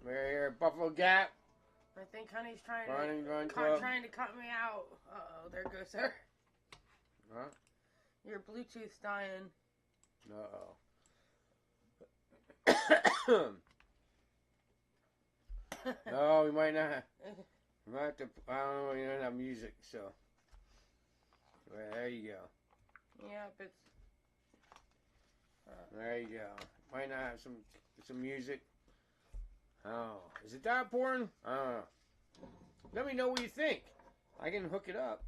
We're here at Buffalo Gap. I think Honey's trying Run to cut me out. Uh-oh, there goes her. Huh? Your Bluetooth's dying. Uh-oh. No, we might not. We might have to, I don't know, we don't have music, so. Well, there you go. Yep, it's... There you go. Might not have some music. Oh, is it that important? I don't know. Let me know what you think. I can hook it up.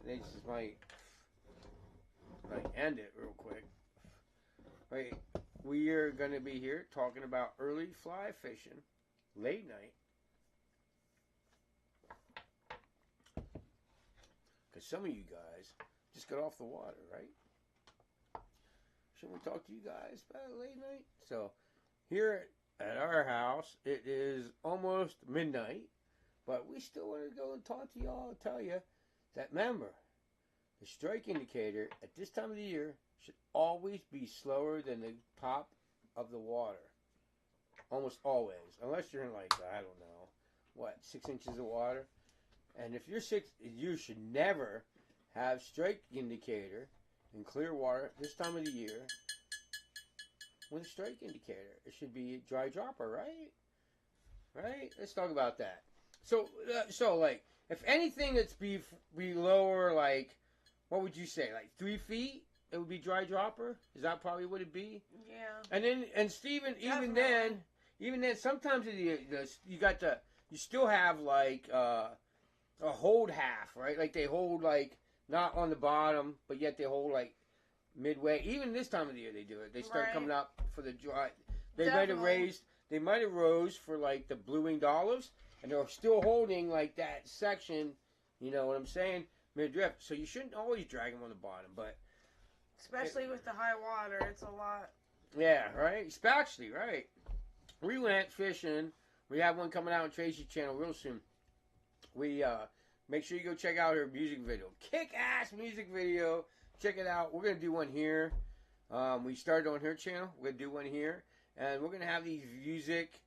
They just might end it real quick. Wait, we are going to be here talking about early fly fishing, late night. Because some of you guys just got off the water, right? Shouldn't we talk to you guys about late night? So, here at our house, it is almost midnight, but we still want to go and talk to y'all and tell you that, remember, the strike indicator at this time of the year should always be slower than the top of the water. Almost always. Unless you're in, like, I don't know, what, 6 inches of water? And if you're 6, you should never have strike indicator in clear water this time of the year with a strike indicator. It should be a dry dropper, right? Right? Let's talk about that. So like, if anything that's be lower, like, what would you say, like 3 feet? It would be dry dropper. Is that probably what it'd be? Yeah. And Steven, even then, sometimes you still have like a hold half, right? Like they hold like not on the bottom, but yet they hold like midway. Even this time of the year they do it. They start coming up for the dry. They might have rose for like the blue-winged olives, and they're still holding like that section. You know what I'm saying? Mid-drift. So you shouldn't always drag them on the bottom, but especially with the high water, it's a lot. Yeah, right. Especially right. We went fishing. We have one coming out on TRACYS channel real soon. We make sure you go check out her music video. Kick-ass music video. Check it out. We're gonna do one here. We started on her channel. We're gonna do one here, and we're gonna have these music.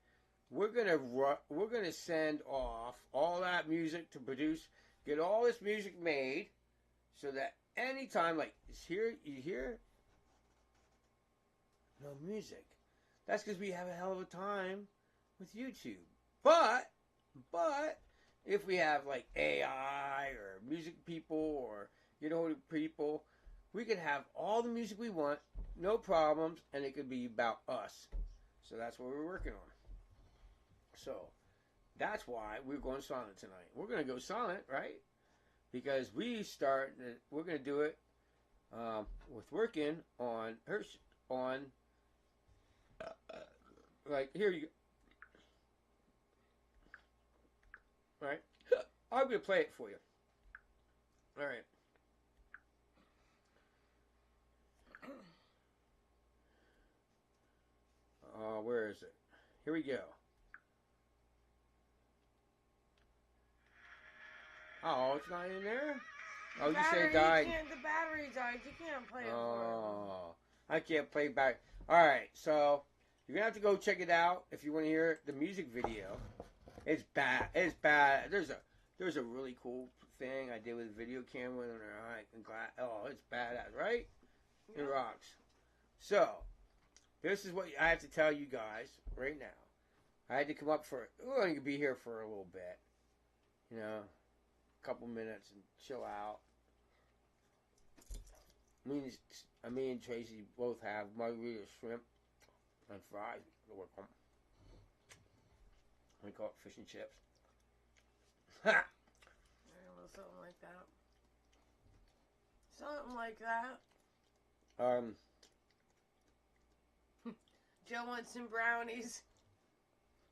We're gonna send off all that music to produce. Get all this music made, so that anytime, like, you hear no music. That's because we have a hell of a time with YouTube. But if we have like AI or music people or people, we can have all the music we want, no problems, and it could be about us. So that's what we're working on. So that's why we're going silent tonight. We're going to go silent, right? Because we're going to do it with working on like, here you go. Alright. I'm going to play it for you. Alright. Where is it? Here we go. Oh, it's not in there? Oh, you say it died. The battery died. You can't play it for Oh, I can't play back. Alright, so you're going to have to go check it out if you want to hear the music video. It's bad. It's bad. There's a really cool thing I did with a video camera and glass. Oh, it's badass, right? Yeah. It rocks. So, this is what I have to tell you guys right now. I had to come up we're going to be here for a little bit. You know, a couple minutes and chill out. Me and Tracy both have margarita shrimp and fries to work on. We call it fish and chips. Ha! Something like that. Something like that. Joe wants some brownies.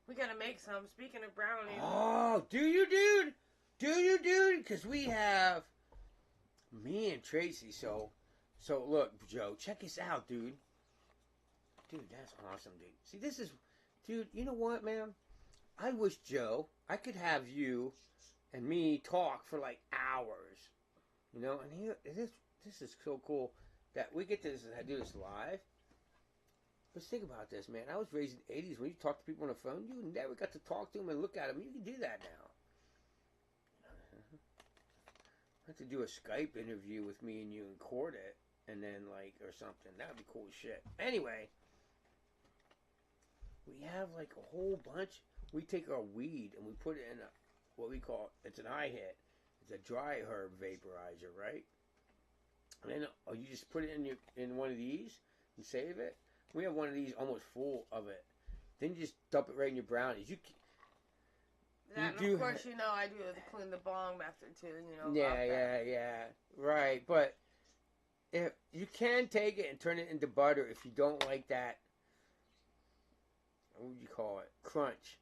We gotta make some. Speaking of brownies. Oh, do you, dude? Do you, dude? Because we have me and Tracy. So look, Joe, check this out, dude. Dude, that's awesome, dude. See, this is, dude. You know what, man? I wish, Joe, I could have you and me talk for like hours. You know, and this is so cool that we get to do this live. But think about this, man. I was raised in the 80s. When you talk to people on the phone, you never got to talk to them and look at them. You can do that now. I have to do a Skype interview with me and you and record it. And then, like, or something. That would be cool as shit. Anyway. We have, like, a whole bunch. We take our weed and we put it in a, what we call, it's an I-hit. It's a dry herb vaporizer, right? And then you just put it in one of these and save it. We have one of these almost full of it. Then you just dump it right in your brownies. Of course, you know, I do it to clean the bong after too. You know. Yeah. Right, but if you can take it and turn it into butter if you don't like that. What would you call it? Crunch.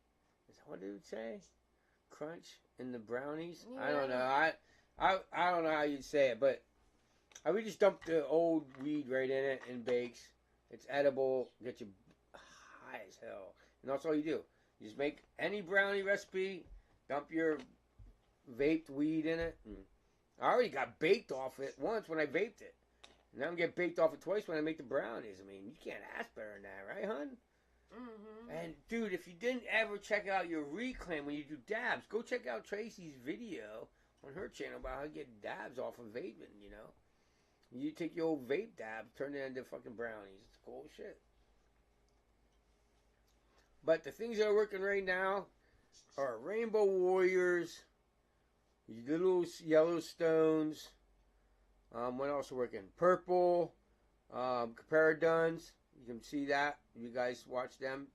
Is that what it would say? Crunch in the brownies? Yeah. I don't know. I don't know how you'd say it, but I would just dump the old weed right in it and bakes. It's edible. Get you high as hell. And that's all you do. You just make any brownie recipe, dump your vaped weed in it. And I already got baked off it once when I vaped it. And now I'm getting baked off it twice when I make the brownies. I mean, you can't ask better than that, right, hun? Mm-hmm. And, dude, if you didn't ever check out your reclaim when you do dabs, go check out TRACY's video on her channel about how to get dabs off of vaping, you know? You take your old vape dab, turn it into fucking brownies. It's cool shit. But the things that are working right now are Rainbow Warriors, little Yellowstones. What else are working? Purple, Comparadons. You can see that. You guys watch them.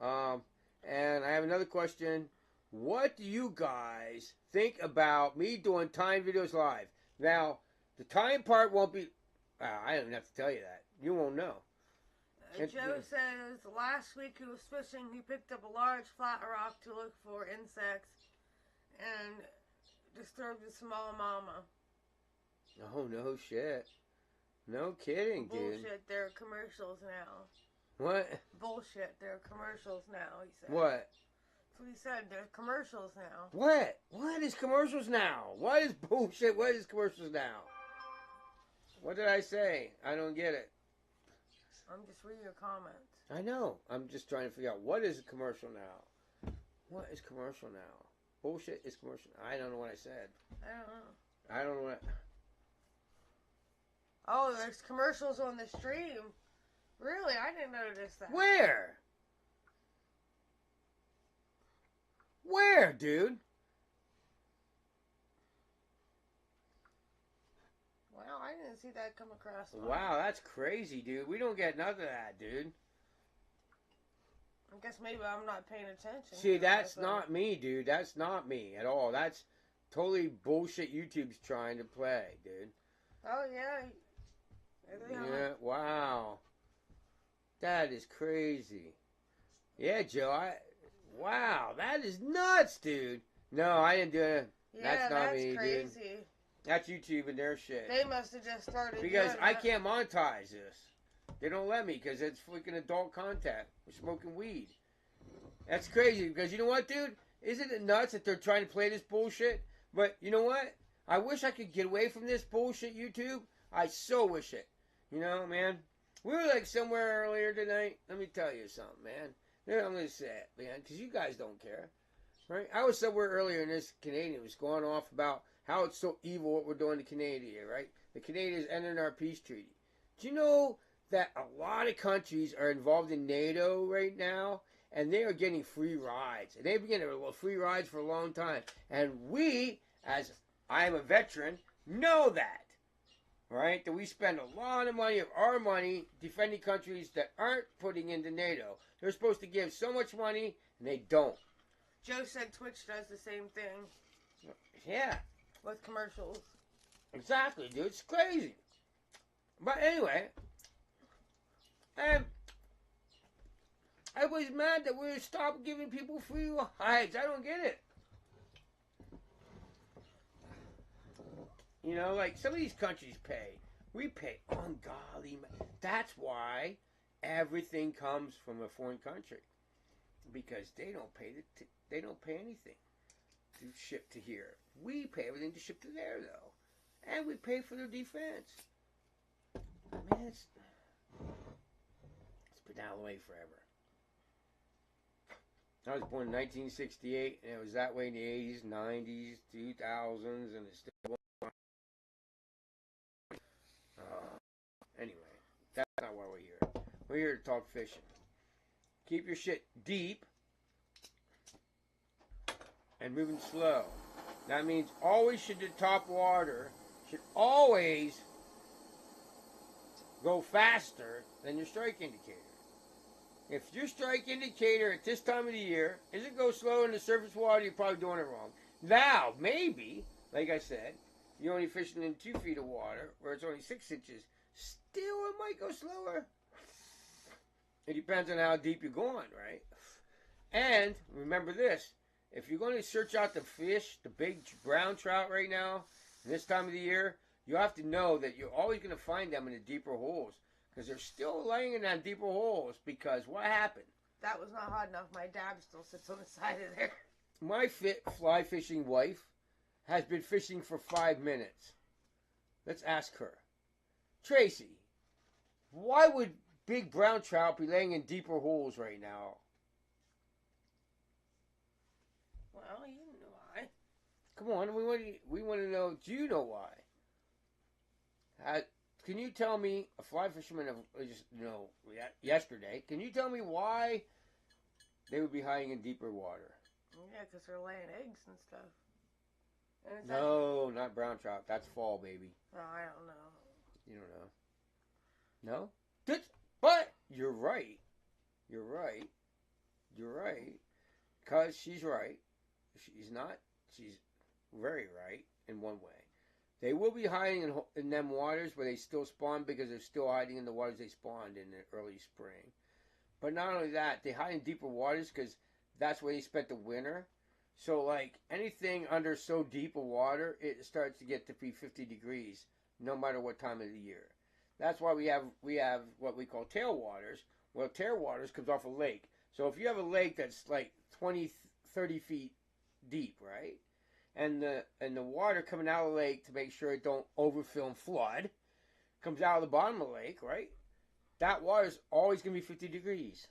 And I have another question. What do you guys think about me doing time videos live? Now, the time part won't be... I don't even have to tell you that. You won't know. Joe says last week he was fishing. He picked up a large flat rock to look for insects and disturbed the small mama. Oh, no shit. No kidding, dude. Bullshit, there are commercials now. What? Bullshit, there are commercials now, he said. What? That's what he said, there's commercials now. What? What is commercials now? What is bullshit? What is commercials now? What did I say? I don't get it. I'm just reading your comments. I know. I'm just trying to figure out what is a commercial now. What is commercial now? Bullshit is commercial. I don't know what I said. I don't know what... Oh, there's commercials on the stream. Really? I didn't notice that. Where? Where, dude? Wow, I didn't see that come across. Wow, that's crazy, dude. We don't get none of that, dude. I guess maybe I'm not paying attention. See, that's not me, dude. That's not me at all. That's totally bullshit YouTube's trying to play, dude. Oh, yeah. Yeah, wow. That is crazy. Yeah, Joe, wow, that is nuts, dude. No, I didn't do it. Yeah, that's not me, crazy. Dude. That's YouTube and their shit. They must have just started because I can't monetize this. They don't let me because it's freaking adult content. We're smoking weed. That's crazy because you know what, dude? Isn't it nuts that they're trying to play this bullshit? But you know what? I wish I could get away from this bullshit, YouTube. I so wish it. You know, man. We were like somewhere earlier tonight. Let me tell you something, man. I'm going to say it, man, because you guys don't care. Right? I was somewhere earlier and this Canadian was going off about how it's so evil what we're doing to Canada, right? The Canadians entering our peace treaty. Do you know that a lot of countries are involved in NATO right now? And they are getting free rides. And they've been getting free rides for a long time. And we, as I am a veteran, know that. Right? That we spend a lot of money of our money defending countries that aren't putting into NATO. They're supposed to give so much money, and they don't. Joe said Twitch does the same thing. Yeah. With commercials. Exactly, dude. It's crazy. But anyway, everybody's mad that we're stopped giving people free rides. I don't get it. You know, like some of these countries pay. We pay ungodly. That's why everything comes from a foreign country, because they don't pay they don't pay anything to ship to here. We pay everything to ship to there, though, and we pay for their defense. I mean, it's Been that way forever. I was born in 1968, and it was that way in the 80s, 90s, 2000s, and it's still going on. Anyway, that's not why we're here. We're here to talk fishing. Keep your shit deep and moving slow. That means always should the top water should always go faster than your strike indicator. If your strike indicator at this time of the year isn't go slow in the surface water, you're probably doing it wrong. Now, maybe, like I said, you're only fishing in 2 feet of water, where it's only 6 inches, still it might go slower. It depends on how deep you're going, right? And remember this, if you're going to search out the fish, the big brown trout right now, this time of the year, you have to know that you're always going to find them in the deeper holes. Because they're still laying in that deeper holes. Because what happened? That was not hot enough. My dad still sits on the side of there. My fly fishing wife has been fishing for 5 minutes. Let's ask her. Tracy, why would big brown trout be laying in deeper holes right now? Well, you know why. Come on, we want to know, do you know why? Can you tell me, a fly fisherman, yesterday, can you tell me why they would be hiding in deeper water? Yeah, because they're laying eggs and stuff. And no, not brown trout. That's fall, baby. Oh, I don't know. You don't know? No? But you're right. You're right. You're right. Because she's right. She's not. She's very right in one way. They will be hiding in them waters where they still spawn because they're still hiding in the waters they spawned in the early spring. But not only that, they hide in deeper waters because that's where they spent the winter. So, like, anything under so deep a water, it starts to get to be 50 degrees no matter what time of the year. That's why we have what we call tailwaters. Well, tailwaters comes off a lake. So if you have a lake that's like 20, 30 feet deep, right? And the water coming out of the lake to make sure it don't overfill and flood comes out of the bottom of the lake, right? That water is always going to be 50 degrees.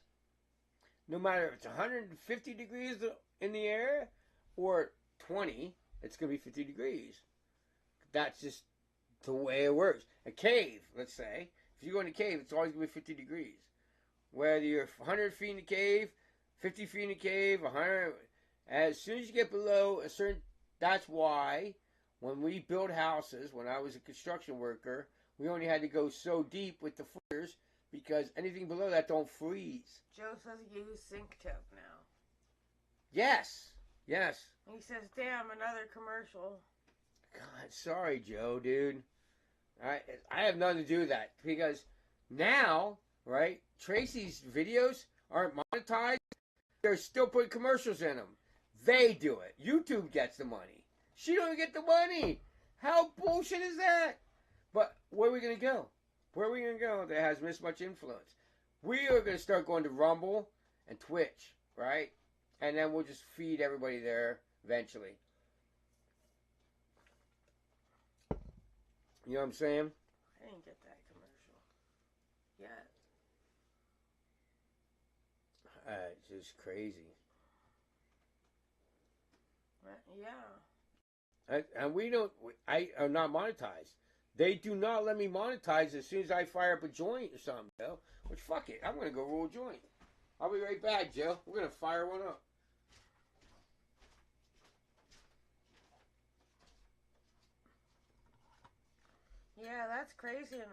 No matter if it's 150 degrees in the air or 20, it's going to be 50 degrees. That's just the way it works. A cave, let's say, if you go in a cave, it's always going to be 50 degrees. Whether you're 100 feet in the cave, 50 feet in the cave, 100, as soon as you get below a certain. That's why when we built houses, when I was a construction worker, we only had to go so deep with the footers because anything below that don't freeze. Joe says use sink tip now. Yes. Yes. He says, damn, another commercial. God, sorry, Joe, dude. I have nothing to do with that because now, right, TRACYS videos aren't monetized. They're still putting commercials in them. They do it. YouTube gets the money. She don't even get the money. How bullshit is that? But where are we going to go? Where are we going to go that has this much influence? We are going to start going to Rumble and Twitch, right? And then we'll just feed everybody there eventually. You know what I'm saying? I didn't get that commercial yet. It's just crazy. Yeah. And we don't. I am not monetized. They do not let me monetize as soon as I fire up a joint or something, Joe. Which, fuck it. I'm going to go roll a joint. I'll be right back, Joe. We're going to fire one up. Yeah, that's craziness.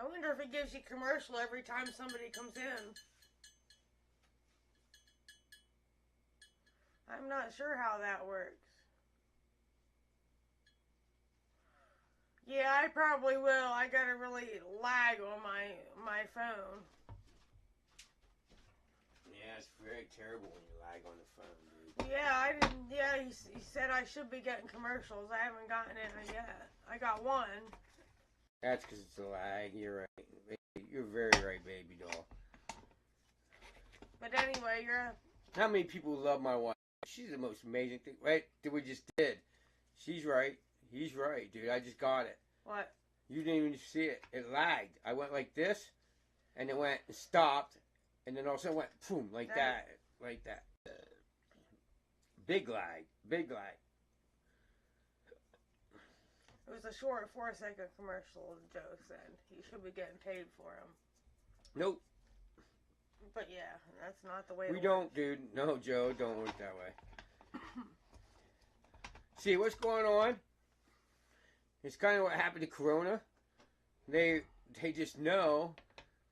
I wonder if it gives you commercial every time somebody comes in. I'm not sure how that works. Yeah, I probably will. I got a really lag on my phone. Yeah, it's very terrible when you lag on the phone, dude. Yeah, I didn't. Yeah, he said I should be getting commercials. I haven't gotten it yet. I got one. That's because it's a lag. You're right. You're very right, baby doll. But anyway, How many people love my wife? she's the most amazing thing, right? That we just did. She's right. He's right, dude. I just got it. What? You didn't even see it. It lagged. I went like this, and it went and stopped, and then all of a sudden went boom like that, like that. Big lag. Big lag. It was a short 4-second commercial, Joe said. He should be getting paid for him. Nope. But yeah, that's not the way we don't, dude. No, Joe, don't work that way. See, what's going on? It's kind of what happened to Corona. They just know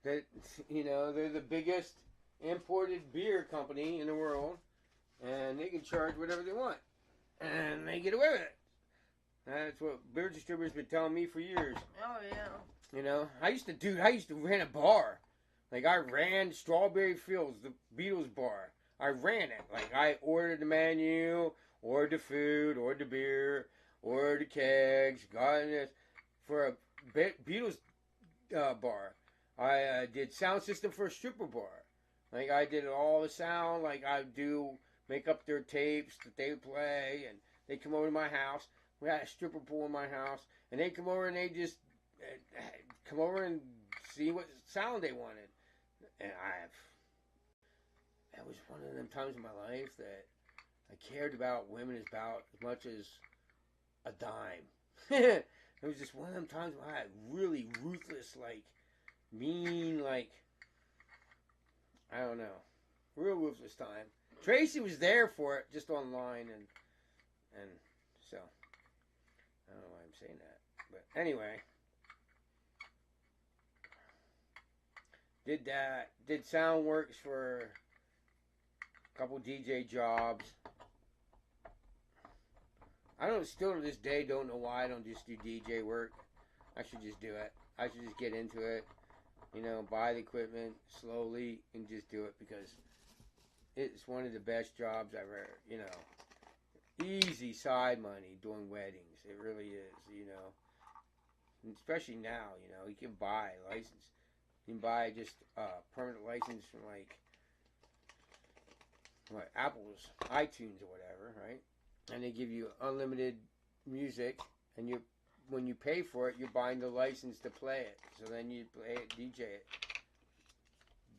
that, you know, they're the biggest imported beer company in the world, and they can charge whatever they want, and they get away with it. That's what beer distributors been telling me for years. Oh yeah. You know, I used to run a bar. Like, I ran Strawberry Fields, the Beatles bar. I ran it. Like, I ordered the menu, ordered the food, ordered the beer, ordered the kegs, got this for a Beatles bar. I did sound system for a stripper bar. Like, I did all the sound. Like, I do make up their tapes that they play, and they come over to my house. We had a stripper pool in my house, and they come over and they just come over and see what sound they wanted. And that was one of them times in my life that I cared about women about as much as a dime. It was just one of them times where I had really ruthless, like, mean, like, I don't know, real ruthless time. Tracy was there for it, just online, and so, I don't know why I'm saying that. But anyway, did that, did sound works for a couple DJ jobs. Still to this day, don't know why I don't just do DJ work. I should just do it. I should just get into it, you know, buy the equipment slowly and just do it, because it's one of the best jobs I've ever, you know, easy side money doing weddings. It really is, you know, and especially now, you know, you can buy a license. You can buy just a permanent license from, like, what, Apple's iTunes or whatever, right? And they give you unlimited music, and when you pay for it, you're buying the license to play it. So then you play it, DJ it.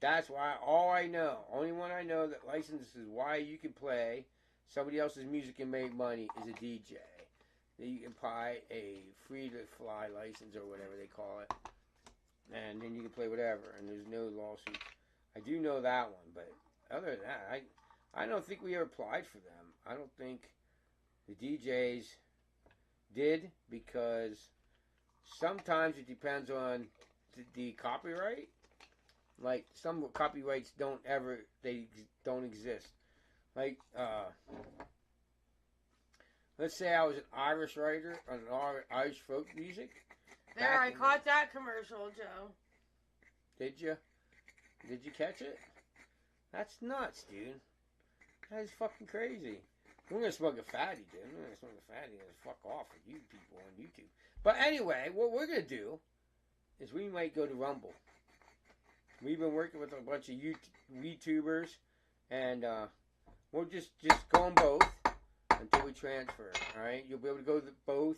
That's why only one I know that licenses why you can play somebody else's music and make money is a DJ. You can buy a free-to-fly license or whatever they call it, and then you can play whatever, and there's no lawsuits. I do know that one, but other than that, I don't think we ever applied for them. I don't think the DJs did, because sometimes it depends on the copyright. Like, some copyrights don't exist. Like, let's say I was an Irish writer on Irish folk music. There, I caught that commercial, Joe. Did you? Did you catch it? That's nuts, dude. That is fucking crazy. We're gonna smoke a fatty, dude. We're gonna smoke a fatty and fuck off with you people on YouTube. But anyway, what we're gonna do is we might go to Rumble. We've been working with a bunch of YouTubers, and we'll just go on both until we transfer. All right, you'll be able to go to both,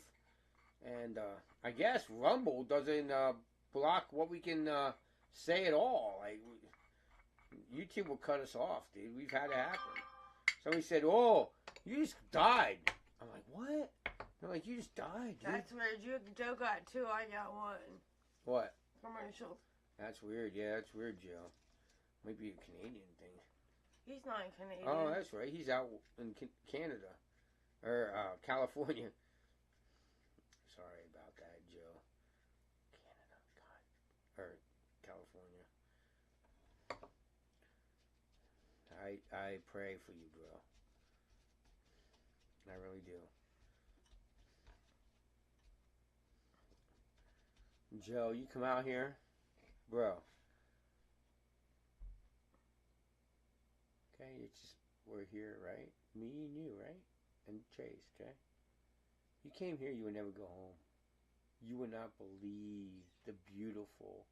and I guess Rumble doesn't block what we can say at all. Like, YouTube will cut us off, dude. We've had it happen. Somebody said, "Oh, you just died." I'm like, "What?" They're like, "You just died, dude." That's weird. Joe got 2, I got 1. What? Commercials. That's weird. Yeah, that's weird, Joe. Might be a Canadian thing. He's not Canadian. Oh, that's right. He's out in Canada. Or California. Sorry about that, Joe. Canada, God. Or California. I pray for you, bro. I really do. Joe, you come out here, bro. Okay, it's just, we're here, right? Me and you, right? And Chase, okay? You came here, you would never go home. You would not believe the beautiful,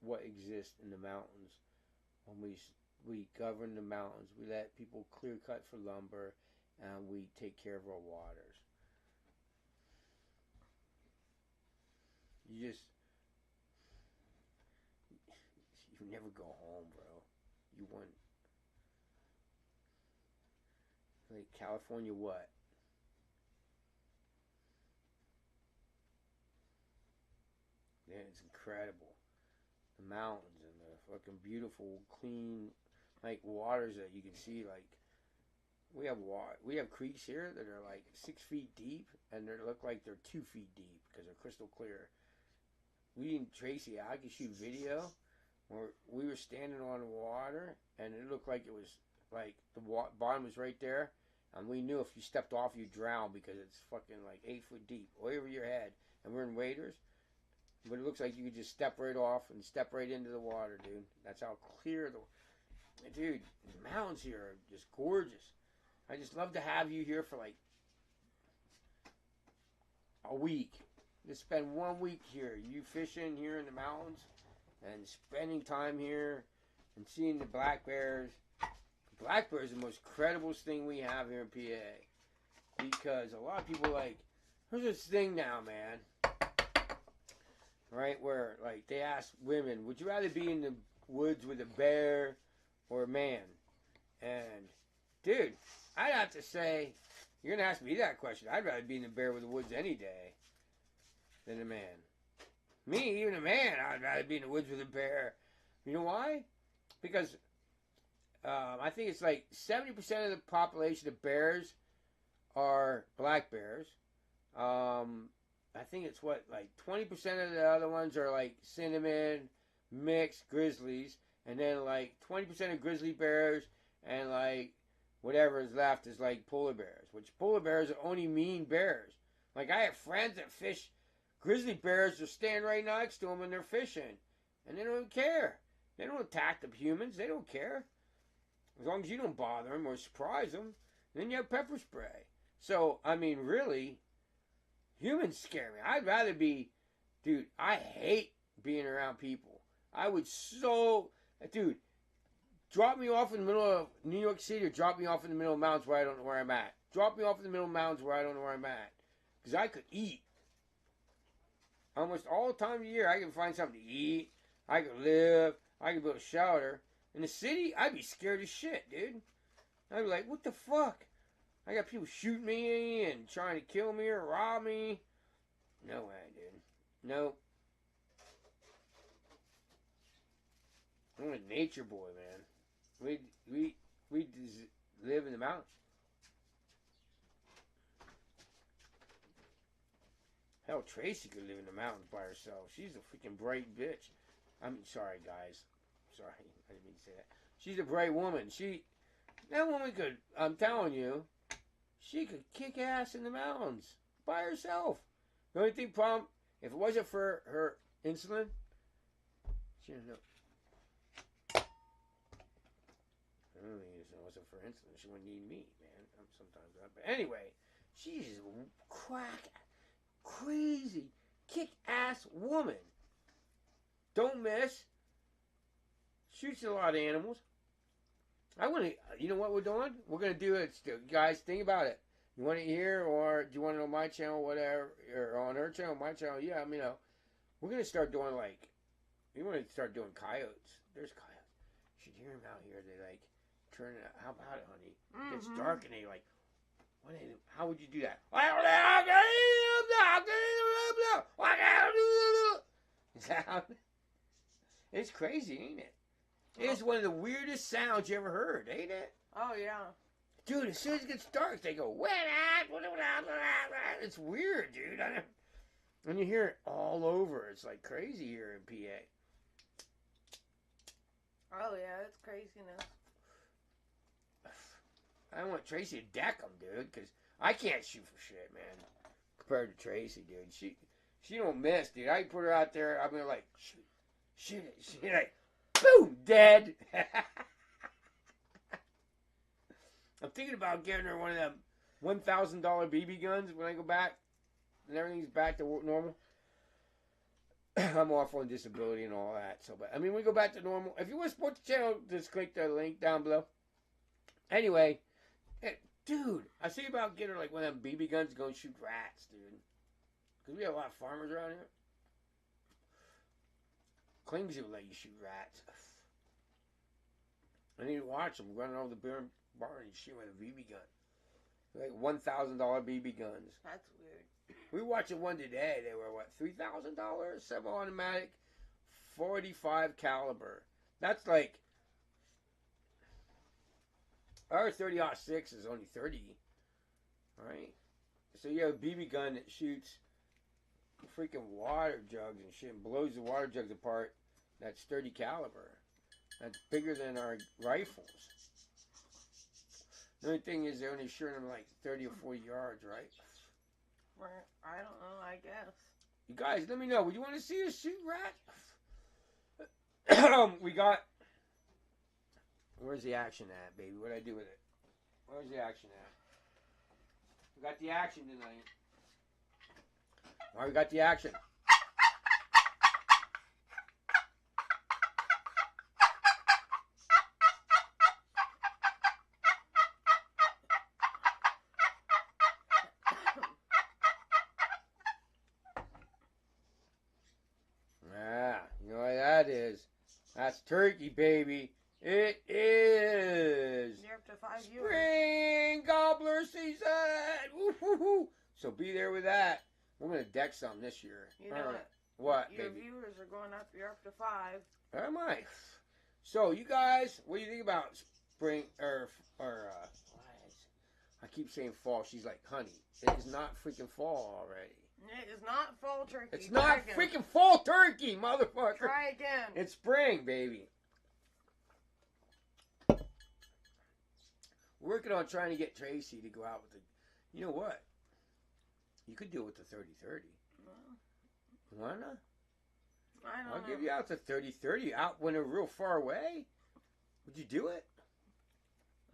what exists in the mountains when we we govern the mountains. We let people clear cut for lumber, and we take care of our waters. You never go home, bro. You want, like, California what? Yeah, it's incredible. The mountains and the fucking beautiful, clean, like, waters that you can see. Like, we have creeks here that are like 6 feet deep, and they look like they're 2 feet deep because they're crystal clear. We in Tracy, I could shoot video where we were standing on the water, and it looked like it was like the bottom was right there, and we knew if you stepped off, you'd drown because it's fucking like 8 foot deep, way over your head. And we're in waders, but it looks like you could just step right off and step right into the water, dude. That's how clear dude. The mountains here are just gorgeous. I just love to have you here for like a week. Just spend 1 week here. You fishing here in the mountains and spending time here and seeing the black bears. Black bears are the most credible thing we have here in PA. Because a lot of people like, there's this thing now, man. Right? Where like they ask women, would you rather be in the woods with a bear or a man? And dude, I'd have to say, you're going to ask me that question. I'd rather be in the bear with the woods any day than a man. Me, even a man, I'd rather be in the woods with a bear. You know why? Because I think it's like 70% of the population of bears are black bears. I think it's like 20% of the other ones are like cinnamon, mixed grizzlies. And then like 20% of grizzly bears and like whatever is left is like polar bears. Which polar bears are only mean bears. Like I have friends that fish grizzly bears, are standing right next to them and they're fishing. And they don't care. They don't attack the humans. They don't care. As long as you don't bother them or surprise them, then you have pepper spray. So, I mean, really, humans scare me. I'd rather be, dude, I hate being around people. I would dude, drop me off in the middle of New York City or drop me off in the middle of mountains where I don't know where I'm at. Drop me off in the middle of mountains where I don't know where I'm at. Because I could eat. Almost all the time of the year, I can find something to eat. I could live. I could build a shelter. In the city, I'd be scared as shit, dude. I'd be like, what the fuck? I got people shooting me and trying to kill me or rob me. No way, dude. No. I'm a nature boy, man. We just live in the mountains. Hell, Tracy could live in the mountains by herself. She's a freaking bright bitch. I'm sorry, guys. Sorry, I didn't mean to say that. She's a bright woman. That woman could, I'm telling you, she could kick ass in the mountains by herself. The only problem, if it wasn't for her insulin, she didn't know. I don't think if it wasn't for insulin, she wouldn't need meat, man. Sometimes that. But anyway, she's a crazy, kick-ass woman. Don't miss. Shoots a lot of animals. I want to, you know what we're doing? We're going to do it still. Guys, think about it. You want it here, or do you want it on my channel, whatever, or on her channel, my channel? Yeah, I mean, we're going to start doing, like, we want to start doing coyotes. There's coyotes. You should hear them out here. They, like, turn it, how about it, honey? It gets dark, and they, like, how would you do that? It's crazy, ain't it? It's one of the weirdest sounds you ever heard, ain't it? Oh, yeah. Dude, as soon as it gets dark, they go, it's weird, dude. And you hear it all over. It's like crazy here in PA. Oh, yeah, it's craziness. I want Tracy to deck them, dude, because I can't shoot for shit, man. Compared to Tracy, dude. She don't miss, dude. I put her out there, I'm gonna like, shoot it. She's like, boom, dead. I'm thinking about getting her one of them $1,000 BB guns when I go back and everything's back to normal. I'm off on disability and all that. So, but I mean, we go back to normal. If you want to support the channel, just click the link down below. Anyway, dude, I see about getting like one of them BB guns to go and shoot rats, dude. Because we have a lot of farmers around here. Claims he would let you shoot rats. I need to watch them running over the barn and shooting with a BB gun. Like $1,000 BB guns. That's weird. We were watching one today. They were what, $3,000? Semi-automatic, 45 caliber. That's like our 30-06 is only 30. Right? So you have a BB gun that shoots freaking water jugs and shit and blows the water jugs apart. That's 30 caliber. That's bigger than our rifles. The only thing is they're only shooting them like 30 or 40 yards, right? I don't know, I guess. You guys, let me know. Would you want to see us shoot rats? We got... Where's the action at, baby? What'd I do with it? Where's the action at? We got the action tonight. All right, we got the action. You know what that is? That's turkey, baby. It is. You're up to 5 viewers. Spring gobbler season. Woo-hoo-hoo. So be there with that. We're gonna deck something this year. You know it. What? Your baby? viewers are going up. You're up to 5. Am I? So you guys, what do you think about spring I keep saying fall. She's like, honey, it is not freaking fall already. It is not fall turkey. It's not freaking fall turkey, motherfucker. Try again. It's spring, baby. We're working on trying to get Tracy to go out with the... You know what? You could do it with the 30-30. Why not? I don't know. I'll give you out to 30-30. Out when they're real far away. Would you do it?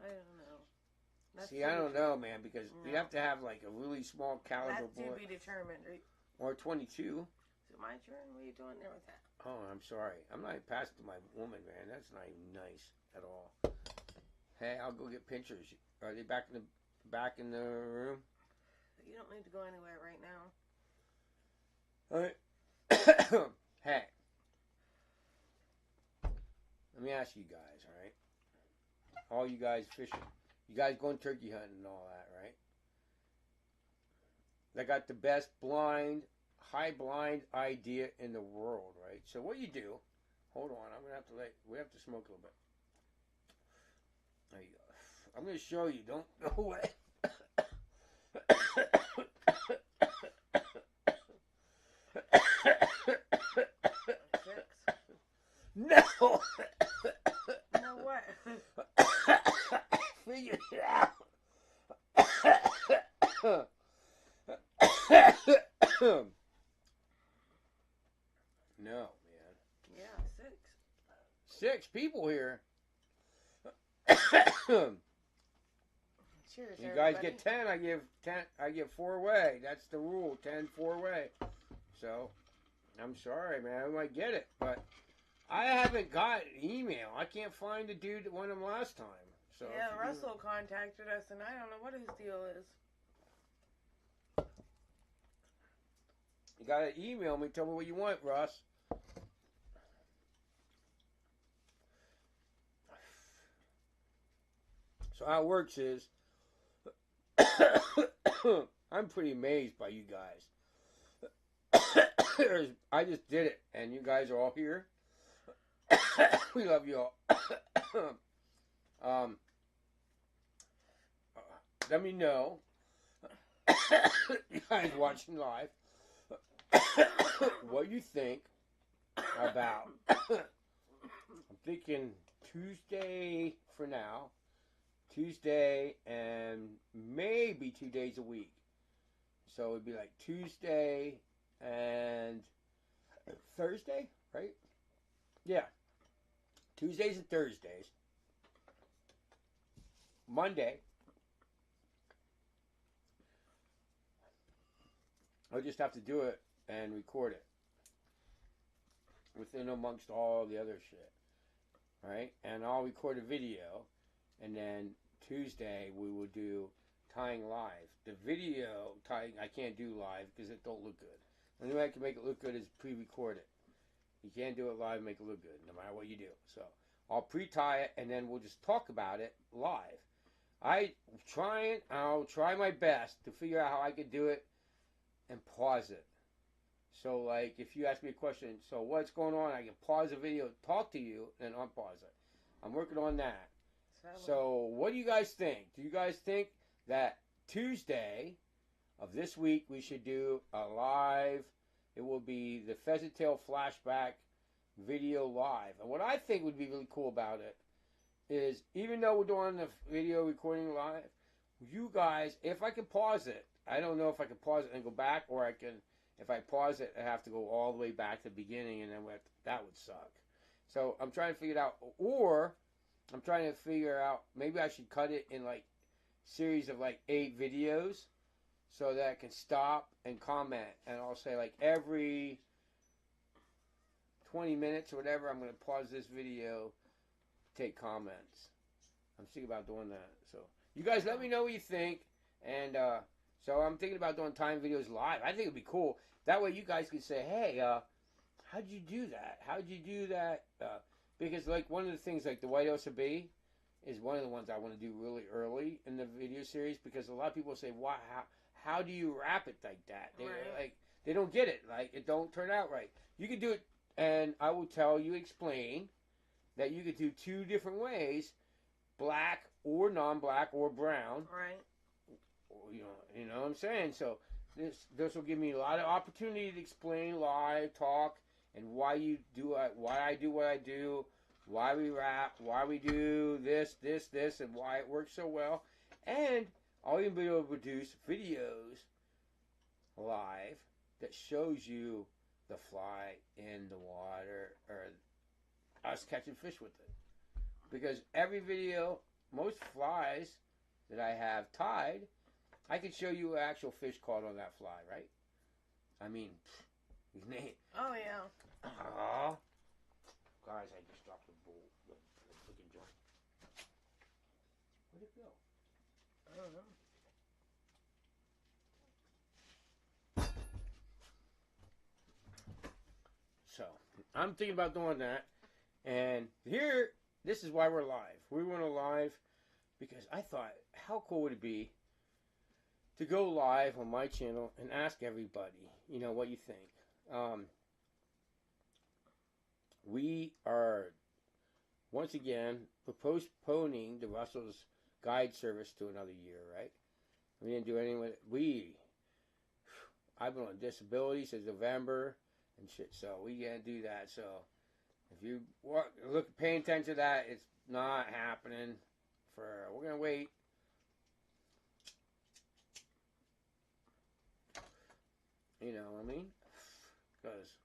I don't know. See, I don't know, man, because you have to have like a really small caliber bullet. That's to be determined, right? Or 22. Is it my turn? What are you doing there with that? Oh, I'm sorry. I'm not passing to my woman, man. That's not even nice at all. Hey, I'll go get pictures. Are they back in the room? You don't need to go anywhere right now. All right. Hey. Let me ask you guys, all right? All you guys fishing. You guys going turkey hunting and all that, right? They got the best high blind idea in the world, right? So what you do, hold on, we have to smoke a little bit. There you go. I'm going to show you, don't go away. No! No what? Figure it out. No, man. Yeah, 6. 6 people here. Cheers, You everybody. guys get 10. I give 10. I give 4 away. That's the rule. 10, 4 away. So, I'm sorry, man. I might get it, but I haven't got an email. I can't find the dude that won them last time. So yeah, Russell contacted us, and I don't know what his deal is. You gotta email me. Tell me what you want, Russ. So how it works is, I'm pretty amazed by you guys. I just did it, and you guys are all here. We love you all. Let me know, you guys watching live, what you think about. I'm thinking Tuesday for now. Tuesday and maybe 2 days a week. So it'd be like Tuesday and Thursday, right? Yeah. Tuesdays and Thursdays. Monday, I'll just have to do it and record it. within amongst all the other shit. Right? And I'll record a video, and then Tuesday we will do tying live. The video tying I can't do live because it don't look good. The only way I can make it look good is pre-record it. You can't do it live and make it look good, no matter what you do. So I'll pre-tie it, and then we'll just talk about it live. I'll try my best to figure out how I can do it and pause it. So, like, if you ask me a question, so what's going on, I can pause the video, talk to you, and unpause it. I'm working on that. So, what do you guys think? Do you guys think that Tuesday of this week we should do a live? It will be the Pheasant Tail flashback video live. And what I think would be really cool about it is, even though we're doing the video recording live, you guys, if I can pause it, I don't know if I can pause it and go back, or I can, if I pause it, I have to go all the way back to the beginning, and then that would suck. So I'm trying to figure it out, or I'm trying to figure out, maybe I should cut it in like series of like 8 videos, so that I can stop and comment, and I'll say like every 20 minutes or whatever, I'm going to pause this video, take comments. I'm thinking about doing that. So you guys let me know what you think. And so I'm thinking about doing time videos live. I think it'd be cool. That way you guys can say, hey, how'd you do that? How'd you do that? Because like one of the things, like the White OSB is one of the ones I want to do really early in the video series, because a lot of people say, wow, how do you wrap it like that? They don't get it. Like, it don't turn out right. You can do it, and I will explain that you could do 2 different ways, black or non-black or brown. Right. You know what I'm saying? So this will give me a lot of opportunity to explain live, talk, and why I do what I do, why we rap, why we do this, and why it works so well. And I'll even be able to produce videos live that shows you the fly in the water, or us catching fish with it. Because every video, most flies that I have tied, I can show you an actual fish caught on that fly, right? I mean, his name. Oh, yeah. Aww. Guys, I just dropped the bowl. The freaking joint. Where'd it go? I don't know. So, I'm thinking about doing that. And here, this is why we're live. We went live because I thought, how cool would it be to go live on my channel and ask everybody, what you think. We are, once again, postponing the Russell's guide service to another year, right? We didn't do anything with it. I've been on disability since November and shit, so we can't do that. So if you paying attention to that, it's not happening. We're gonna wait. You know what I mean? Because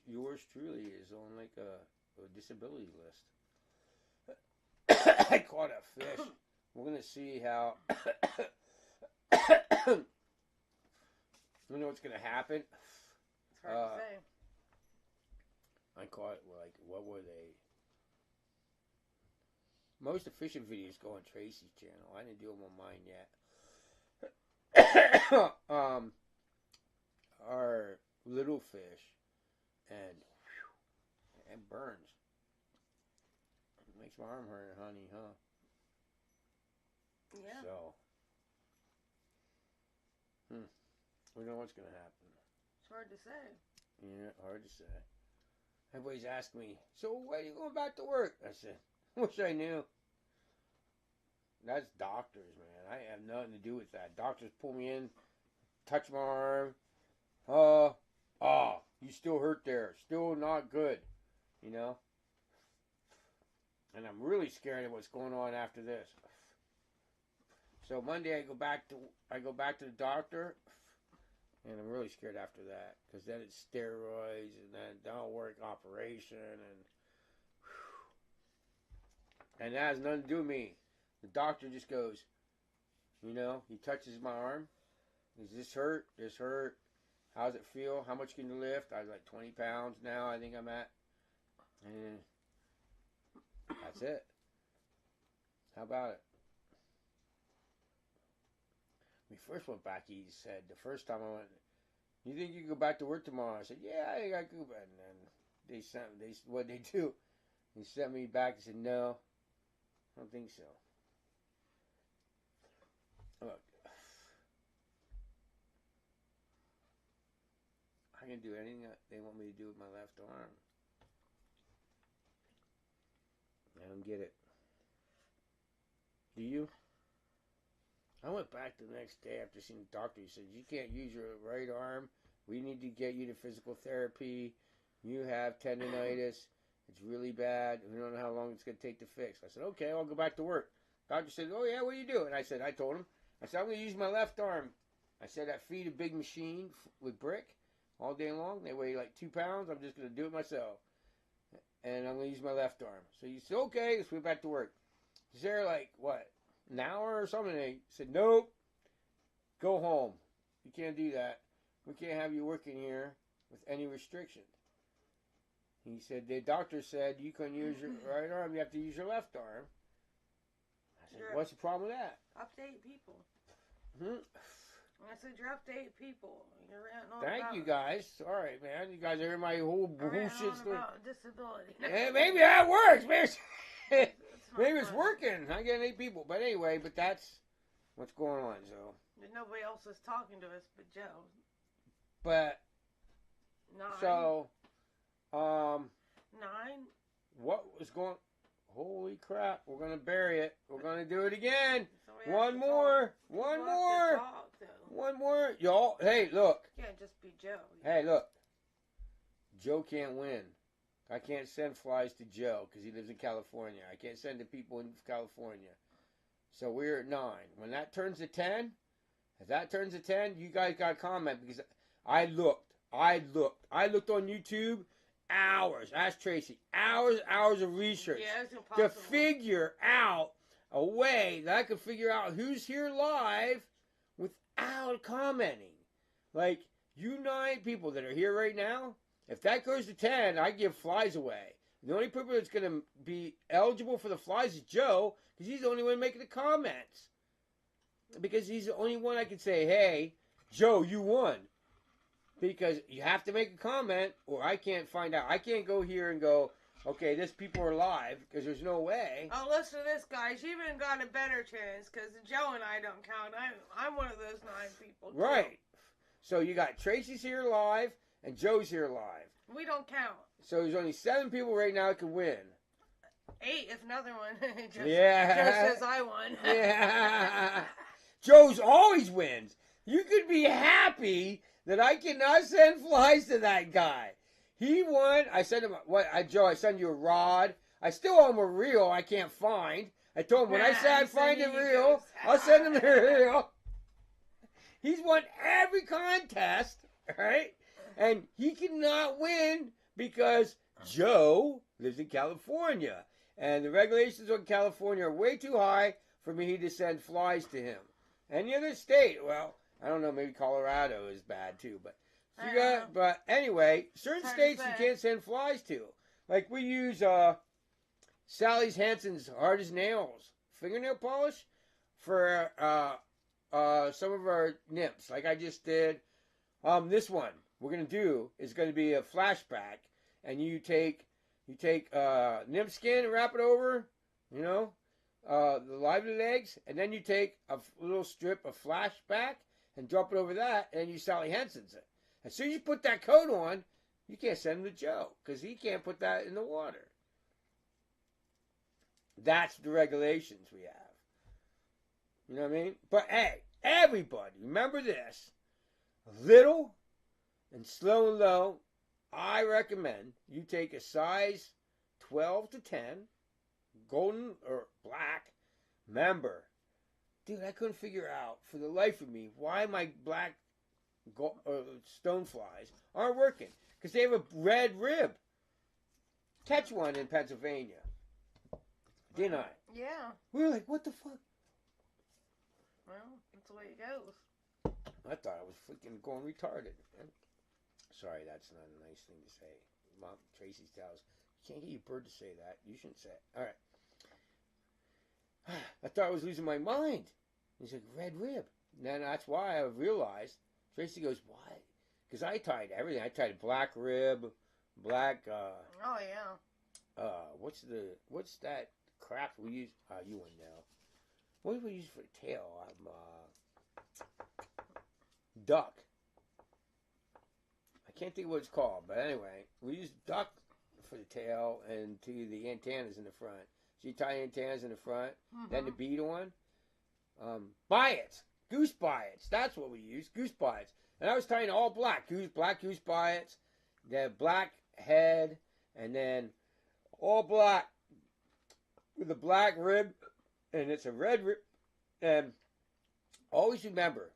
yours truly is on like a disability list. I caught a fish. We're gonna see how. You know what's gonna happen? It's hard to say. I caught, like, what were they? Most of the fishing videos go on TRACY's channel. I didn't do them on mine yet. Are little fish, and it burns. It makes my arm hurt, honey, huh? Yeah. So, we don't know what's gonna happen. It's hard to say. Yeah, hard to say. Everybody's asking me, so when are you going back to work? I said, wish I knew. That's doctors, man. I have nothing to do with that. Doctors pull me in, touch my arm. You still hurt there. Still not good. You know? And I'm really scared of what's going on after this. So Monday I go back to the doctor, and I'm really scared after that, because then it's steroids, and then don't work operation, and that has nothing to do with me. The doctor just goes, he touches my arm. Does this hurt? This hurt. How's it feel? How much can you lift? I was like 20 pounds now, I think I'm at. And that's it. How about it? When we first went back, he said, the first time I went, you think you can go back to work tomorrow? I said, yeah, I think I could. And then what they do, they sent me back and said, no, I don't think so. Look, I can do anything they want me to do with my left arm. I don't get it. Do you? I went back the next day after seeing the doctor. He said, you can't use your right arm. We need to get you to physical therapy. You have tendonitis. It's really bad. We don't know how long it's going to take to fix. I said, okay, I'll go back to work. Doctor said, oh, yeah, what do you do? And I told him, I said, I'm going to use my left arm. I said, I feed a big machine with brick all day long. They weigh like 2 pounds. I'm just going to do it myself. And I'm going to use my left arm. So he said, okay, let's go back to work. He's there like, what, an hour or something? And he said, nope, go home. You can't do that. We can't have you working here with any restrictions. He said, the doctor said you can use your right arm. You have to use your left arm. I said, what's the problem with that? Up to 8 people. Hmm? I said, you're up to 8 people. You're ranting on Thank about you guys. All right, man. You guys hear my whole bullshit story. About disability. Yeah, maybe that works. Maybe it's working. I get 8 people. But anyway, that's what's going on. So nobody else is talking to us but Joe. But 9. So 9. What was going? Holy crap! We're gonna bury it. We're gonna do it again. One more. One more. Y'all. Hey, look. You can't just be Joe. Hey, look. Joe can't win. I can't send flies to Joe because he lives in California. I can't send to people in California. So we're at 9. When that turns to 10, if that turns to 10, you guys got to comment because I looked on YouTube. Hours. Ask Tracy. Hours of research to figure out a way that I could figure out who's here live without commenting. Like, you 9 people that are here right now, if that goes to 10, I give flies away. The only people that's going to be eligible for the flies is Joe, because he's the only one making the comments. Because he's the only one I can say, hey, Joe, you won. Because you have to make a comment, or I can't find out. I can't go here and go, okay, this people are live, because there's no way. Oh, listen to this, guys. You even got a better chance, because Joe and I don't count. I'm one of those 9 people, too. Right. So you got Tracy's here live, and Joe's here live. We don't count. So there's only 7 people right now that can win. 8 if another one. Joe says I won. Yeah. Joe's always wins. You could be happy that I cannot send flies to that guy. He won. I sent him, Joe, I sent you a rod. I still owe him a reel I can't find. I told him when I say I find a reel, I'll send him the reel. He's won every contest, right? And he cannot win because Joe lives in California. And the regulations on California are way too high for me to send flies to him. Any other state, well, I don't know, maybe Colorado is bad too, but anyway, certain states you can't send flies to. Like we use Sally's Hansen's Hard as Nails fingernail polish for some of our nymphs. Like I just did. This one we're gonna do is gonna be a flashback, and you take nymph skin and wrap it over, the lively legs, and then you take a little strip of flashback and drop it over that, and you Sally Hansen's it. As soon as you put that coat on, you can't send him to Joe, because he can't put that in the water. That's the regulations we have. You know what I mean? But hey, everybody, remember this. Little and slow and low, I recommend you take a size 12 to 10, golden or black. Remember, dude, I couldn't figure out for the life of me why my black stoneflies aren't working. Because they have a red rib. Catch one in Pennsylvania. Didn't I? Yeah. We were like, what the fuck? Well, that's the way it goes. I thought I was freaking going retarded. Sorry, that's not a nice thing to say. Mom, Tracy's tells, you can't get your bird to say that. You shouldn't say it. All right. I thought I was losing my mind. He's like, red rib. And then that's why I realized. Tracy goes, why? Because I tied everything. I tied black rib, black. Oh yeah. What's that crap we use? You wouldn't know. What do we use for the tail? Duck. I can't think of what it's called, but anyway, we use duck for the tail and to the antennas in the front. So you tie antennas in the front, then the bead on. Biots. Goose biots. That's what we use. Goose biots. And I was tying all black. Black goose biots. The black head. And then all black with a black rib. And it's a red rib. And always remember,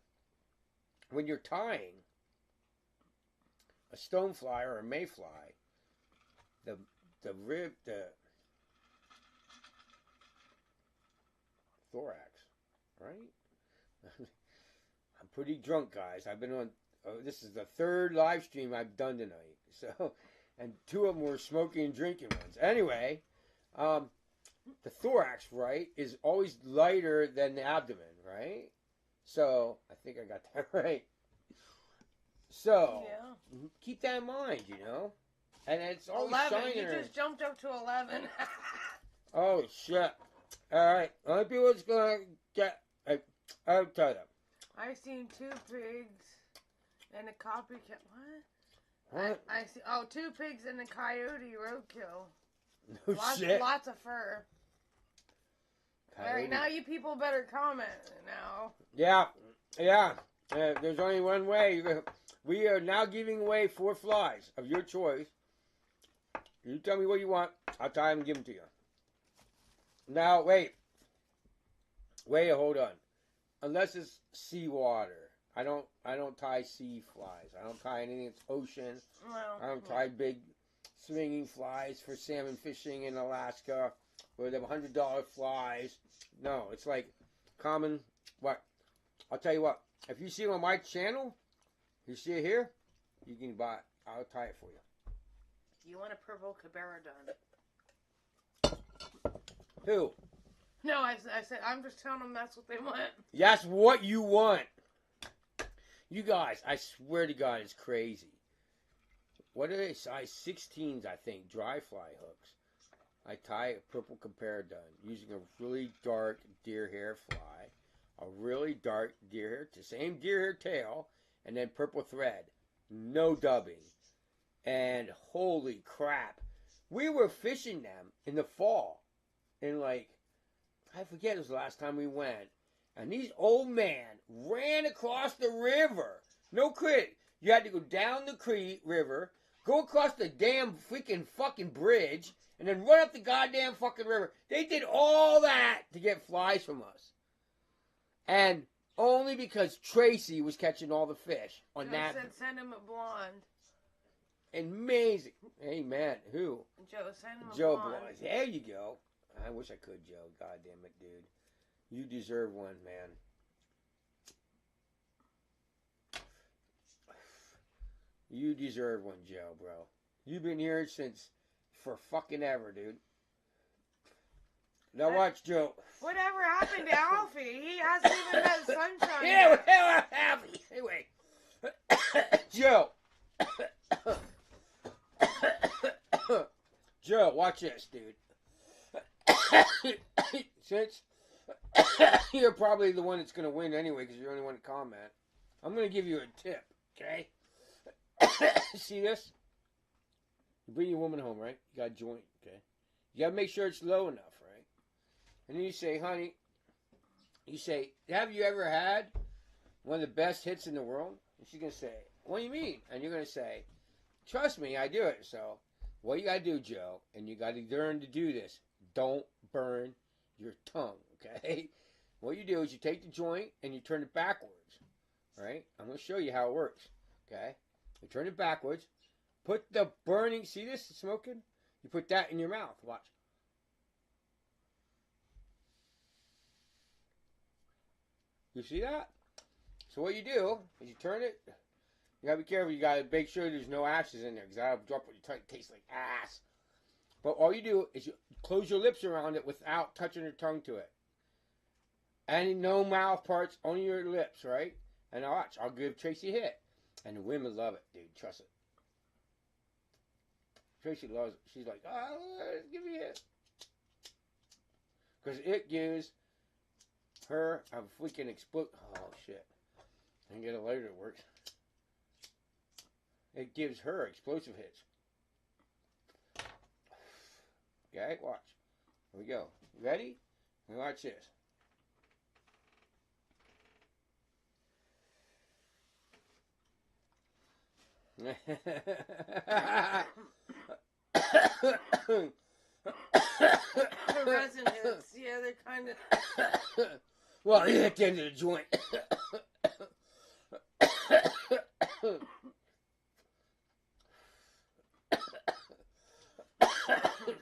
when you're tying a stonefly or a mayfly, the rib, the thorax, right? I'm pretty drunk, guys. I've been on, this is the third live stream I've done tonight. So, and 2 of them were smoking and drinking ones. Anyway, the thorax, right, is always lighter than the abdomen, right? So, I think I got that right. So, keep that in mind, you know? And it's always 11. shining. You just jumped up to 11. Oh, shit. All right. Only people that's going to get... I'll tell you. I seen 2 pigs and a copycat. What? What? I see. Oh, 2 pigs and a coyote roadkill. No shit. Lots of fur. Coyote. All right, now you people better comment now. Yeah. There's only one way. We are now giving away 4 flies of your choice. You tell me what you want. I'll tie them and give them to you. Now, wait. Hold on. Unless it's seawater. I don't tie sea flies. I don't tie anything that's ocean. Well, I don't tie big swinging flies for salmon fishing in Alaska where they have $100 flies. No, it's like common. What? I'll tell you what. If you see it on my channel, you see it here, you can buy it. I'll tie it for you. You want a purple cabera done? Who? No, I said, I'm just telling them that's what they want. That's what you want. You guys, I swear to God, it's crazy. What are they? Size 16s, I think, dry fly hooks. I tie a purple compare done using a really dark deer hair fly. A really dark deer hair, the same deer hair tail, and then purple thread. No dubbing. And holy crap. We were fishing them in the fall. And like, I forget it was the last time we went. And these old men ran across the river. No credit. You had to go down the river, go across the damn freaking fucking bridge, and then run up the goddamn fucking river. They did all that to get flies from us. And only because Tracy was catching all the fish on that. Said send him a blonde. Amazing. Amen. Who? Joe, send him a Joe blonde. Blonde. There you go. I wish I could, Joe. God damn it, dude. You deserve one, man. You deserve one, Joe, bro. You've been here since for fucking ever, dude. Now watch Joe. Whatever happened to Alfie? He hasn't even met sunshine Yeah, yet. well, Alfie. Anyway. Joe. Joe, watch this, dude. Since you're probably the one that's going to win anyway because you're the only one to comment, I'm going to give you a tip, okay? See this? You bring your woman home, right? You got a joint, okay? You got to make sure it's low enough, right? And then you say, honey, you say, have you ever had one of the best hits in the world? And she's going to say, what do you mean? And you're going to say, trust me, I do it. So what you got to do, Joe, and you got to learn to do this, don't burn your tongue, okay? What you do is you take the joint and you turn it backwards, right? I'm going to show you how it works, okay? You turn it backwards. Put the burning, see this smoking? You put that in your mouth. Watch. You see that? So what you do is you turn it. You gotta be careful. You gotta make sure there's no ashes in there because that'll drop what you touch. It tastes like ass. But all you do is you close your lips around it without touching your tongue to it. And no mouth parts, only your lips, right? And watch, I'll give Tracy a hit. And the women love it, dude. Trust it. Tracy loves it. She's like, oh, give me a hit. Because it gives her a freaking explode. Oh, shit. I can get a lighter that works. It gives her explosive hits. Okay, watch. Here we go. Ready? Now watch this. The resin hits. Yeah, they're kind of... Well, you hit the end of the joint.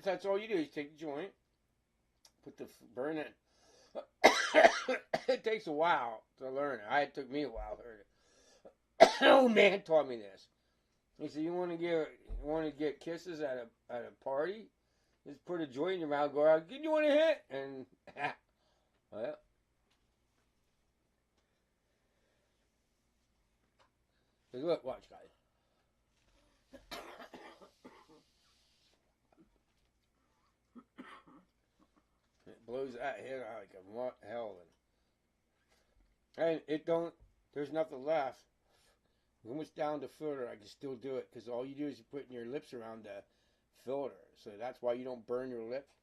That's all you do is take the joint, put the burn it. It takes a while to learn it. It took me a while to learn it. Oh man taught me this. He said, "You want to get kisses at a party? Just put a joint in your mouth, go out. You want to hit?" And well, look, watch, guys. Blows that head out like a hell. And it don't, there's nothing left. Almost down the filter, I can still do it because all you do is you put your lips around the filter. So that's why you don't burn your lips.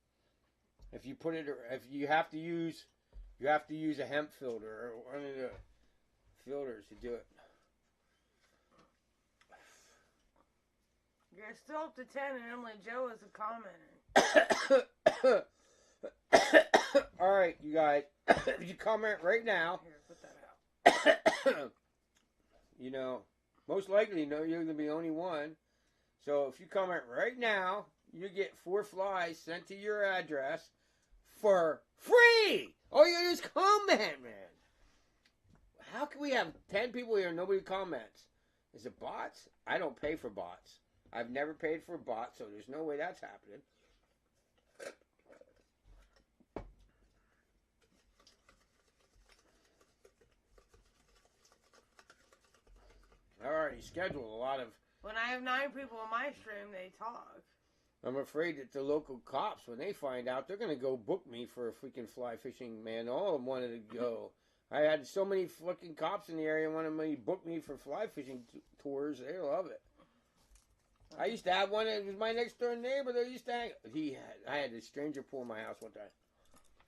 If you put it, if you have to use a hemp filter or one of the filters to do it. You're still up to 10 and Emily Joe is a commenter. Alright, you guys. If you comment right now. Here, put that out. You know, most likely, you're going to be the only one. So if you comment right now, you get 4 flies sent to your address for free. All you do is comment, man. How can we have 10 people here and nobody comments? Is it bots? I don't pay for bots. I've never paid for a bot, so there's no way that's happening. I already scheduled a lot of... When I have 9 people on my stream, they talk. I'm afraid that the local cops, when they find out, they're going to go book me for a freaking fly fishing, man. All of them wanted to go. I had so many fucking cops in the area wanted me to book me for fly fishing tours. They love it. I used to have one that was my next door neighbor that used to hang. I had a stranger pull in my house one time.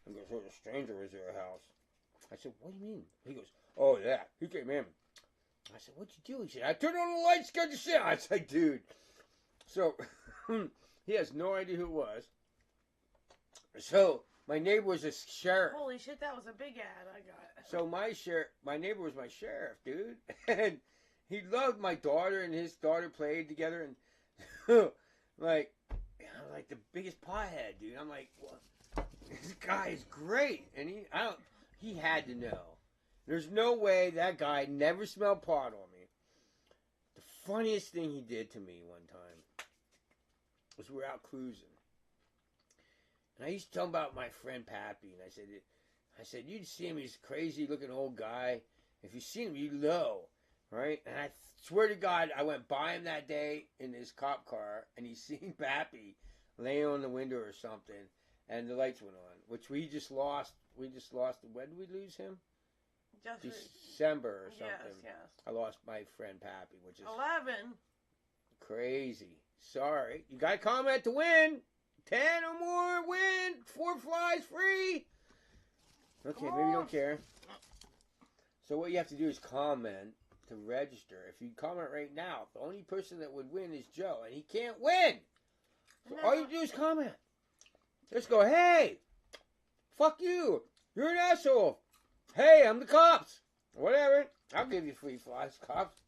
He goes, "Oh, the stranger was at our house." I said, "What do you mean?" He goes, "Oh, yeah. He came in." I said, "What'd you do?" He said, "I turned on the lights, scared the shit." I said, "Dude." So, he has no idea who it was. So, my neighbor was a sheriff. Holy shit, that was a big ad I got. So, my neighbor was my sheriff, dude. And he loved my daughter, and his daughter played together, and like the biggest pothead, dude. I'm like, what? This guy is great, and he had to know. There's no way that guy never smelled pot on me. The funniest thing he did to me one time was we were out cruising, and I used to tell him about my friend Pappy, and I said, you'd see him. He's a crazy looking old guy. If you see him, you know, right? And I swear to God, I went by him that day in his cop car, and he seen Pappy laying on the window or something, and the lights went on, which we just lost. When did we lose him? December or something. Yes. I lost my friend Pappy, which is 11. Crazy. Sorry. You got to comment to win. 10 or more, win. 4 flies free. Okay, maybe you don't care. So what you have to do is comment to register. If you comment right now, the only person that would win is Joe, and he can't win. So all you do is comment. Just go, hey, fuck you. You're an asshole. Hey, I'm the cops. Whatever. I'll give you free flies, cops.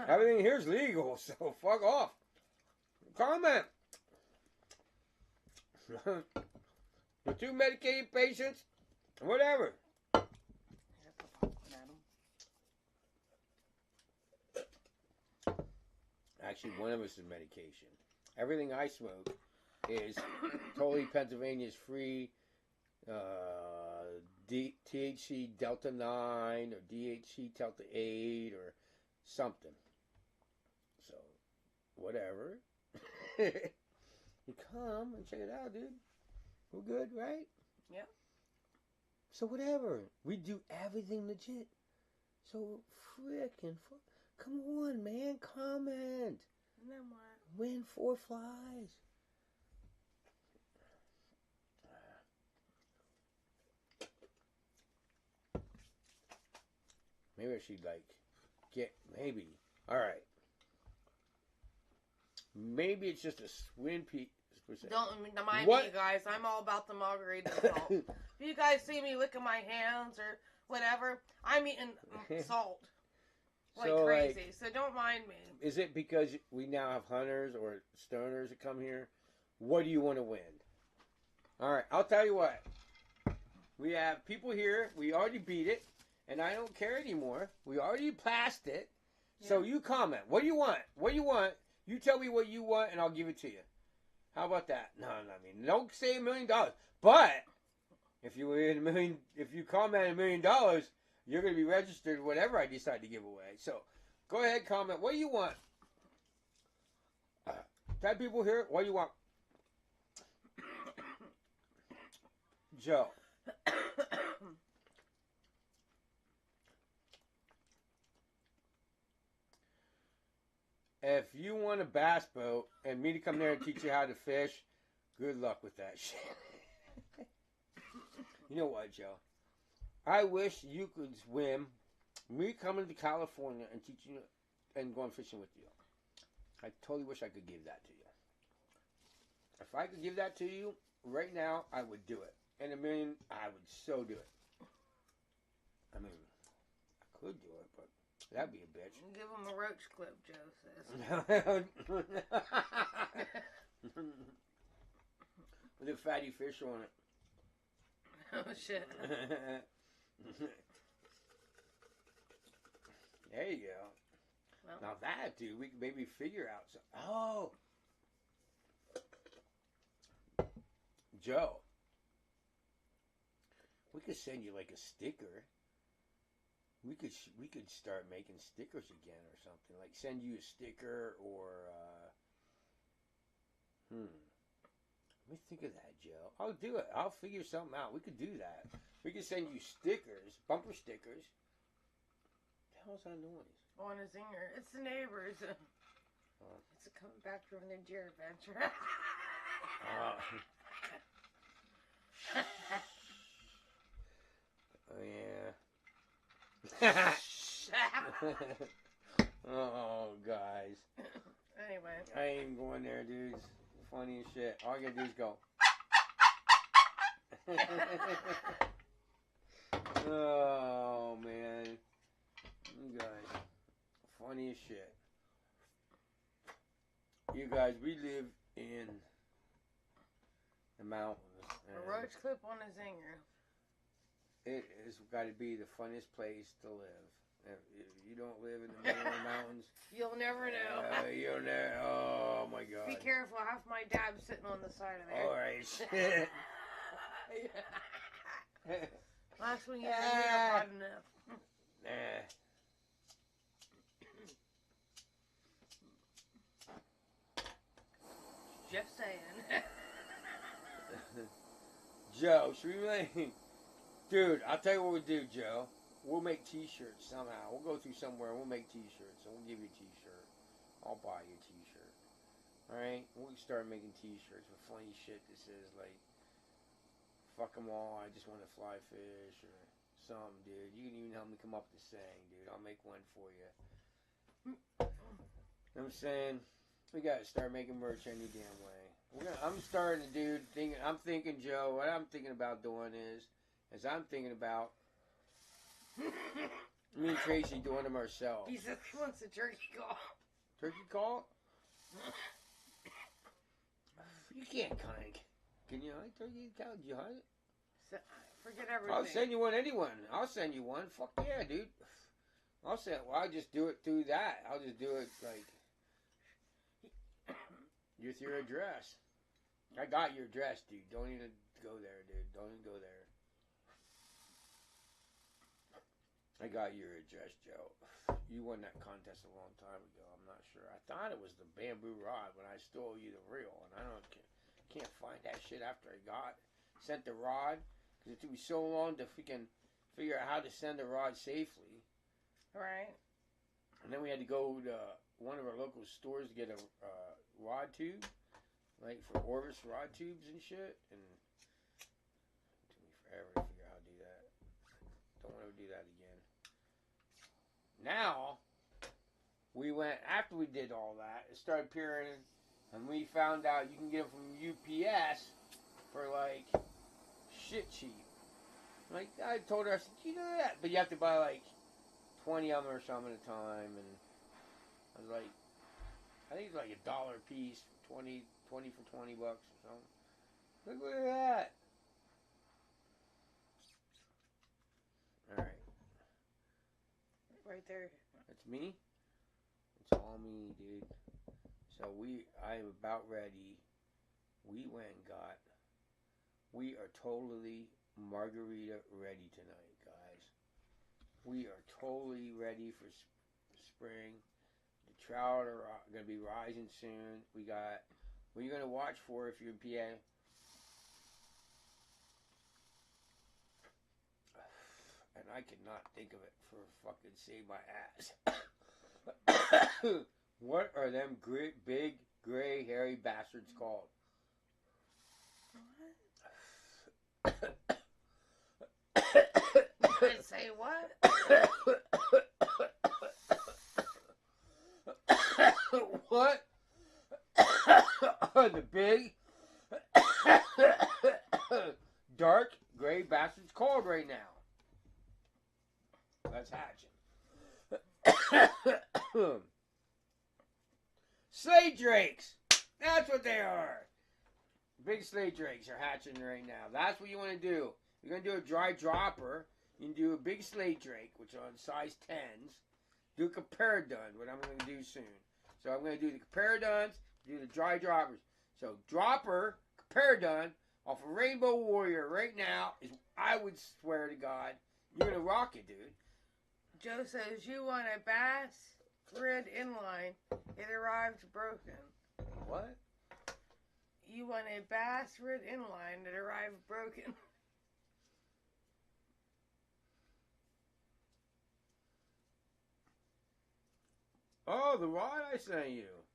Everything here's legal, so fuck off. Comment. The 2 medicated patients, whatever. actually one of us is medication. Everything I smoke is totally Pennsylvania's free THC Delta 9 or DHC Delta 8 or something. So, whatever. You come and check it out, dude. We're good, right? Yep. So whatever. We do everything legit. So come on, man. Comment. And then what? Win 4 flies. Maybe I should maybe. All right. Maybe it's just a swim piece. Don't mind me, you guys. I'm all about the margarita salt. If you guys see me licking my hands or whatever, I'm eating salt like crazy. So don't mind me. Is it because we now have hunters or stoners that come here? What do you want to win? All right, I'll tell you what. We have people here. We already beat it, and I don't care anymore. We already passed it. Yeah. So you comment. What do you want? What do you want? You tell me what you want, and I'll give it to you. How about that? No, I mean, don't say $1 million. But if you comment $1 million, you're going to be registered whatever I decide to give away. So go ahead, comment. What do you want? 10 people here. What do you want? Joe. If you want a bass boat and me to come there and teach you how to fish, good luck with that shit. You know what, Joe? I wish you could swim. Me coming to California and teaching you and going fishing with you. I totally wish I could give that to you. If I could give that to you right now, I would do it. And $1 million, I would so do it. I mean, I could do it, but that'd be a bitch. Give him a roach clip, Joe says. With a fatty fish on it. Oh, shit. There you go. Well, now that, dude, we can maybe figure out something. Oh! Joe. We could send you like a sticker. We could start making stickers again or something. Like send you a sticker or let me think of that, Joe. I'll do it. I'll figure something out. We could do that. We could send you stickers, bumper stickers. What the hell's that noise? On a zinger. It's the neighbors. It's coming back from their deer adventure. Oh yeah. Oh, guys. Anyway. I ain't going there, dude. It's funny as shit. All I gotta do is go. Oh, man. You guys. Funny as shit. You guys, we live in the mountains. A roach clip on a zinger. It has got to be the funnest place to live. If you don't live in the middle of the mountains, you'll never know. You'll never. Oh my God! Be careful. Half my dab's sitting on the side of there. All right. Last one you have hot enough. Just saying. Joe, should we make? Dude, I'll tell you what we'll do, Joe. We'll make T-shirts somehow. We'll go through somewhere and we'll make T-shirts. And we'll give you a T-shirt. I'll buy you a T-shirt. Alright? We'll start making T-shirts with funny shit that says, like, fuck them all, I just want to fly fish, or something, dude. You can even help me come up with a saying, dude. I'll make one for you. You know what I'm saying? We gotta start making merch any damn way. I'm starting to do, I'm thinking, Joe, what I'm thinking about doing is I'm thinking about me and Tracy doing them ourselves. He says he wants a turkey call. Turkey call? You can't kind of. Can you hunt turkey call? Did you hunt it? Forget everything. I'll send you one, anyone. I'll send you one. Fuck yeah, dude. I'll just do it through that. I'll just do it like. with your address. I got your address, dude. Don't even go there, dude. Don't even go there. I got your address, Joe. You won that contest a long time ago. I'm not sure. I thought it was the bamboo rod when I stole you the reel, and I can't find that shit after I sent the rod, because it took me so long to freaking figure out how to send the rod safely. Right. And then we had to go to one of our local stores to get a rod tube, like for Orvis rod tubes and shit, and it took me forever to figure out how to do that. Don't want to do that again. Now, we went, after we did all that, it started appearing, and we found out you can get them from UPS for like shit cheap. Like, I told her, I said, you know that? But you have to buy like 20 of them or something at a time, and I was like, I think it's like $1 a piece, 20 for $20 or something. Look at that. Alright. Right there. That's me? It's all me, dude. So I am about ready. We are totally margarita ready tonight, guys. We are totally ready for spring. The trout are going to be rising soon. What are you going to watch for if you're in PA? And I cannot think of it for fucking save my ass. What are them big, gray, hairy bastards called? What? Say what? What are the big, dark, gray bastards called right now? That's hatching. Slate drakes. That's what they are. Big slate drakes are hatching right now. That's what you want to do. You're going to do a dry dropper. You can do a big slate drake, which are on size 10s. Do a comparadun, what I'm going to do soon. So I'm going to do the comparadons, do the dry droppers. So dropper, comparadun, off of Rainbow Warrior right now is, I would swear to God, you're going to rock it, dude. Joe says you want a bass red inline. It arrived broken. What? You want a bass red inline that arrived broken. Oh, the rod I sent you.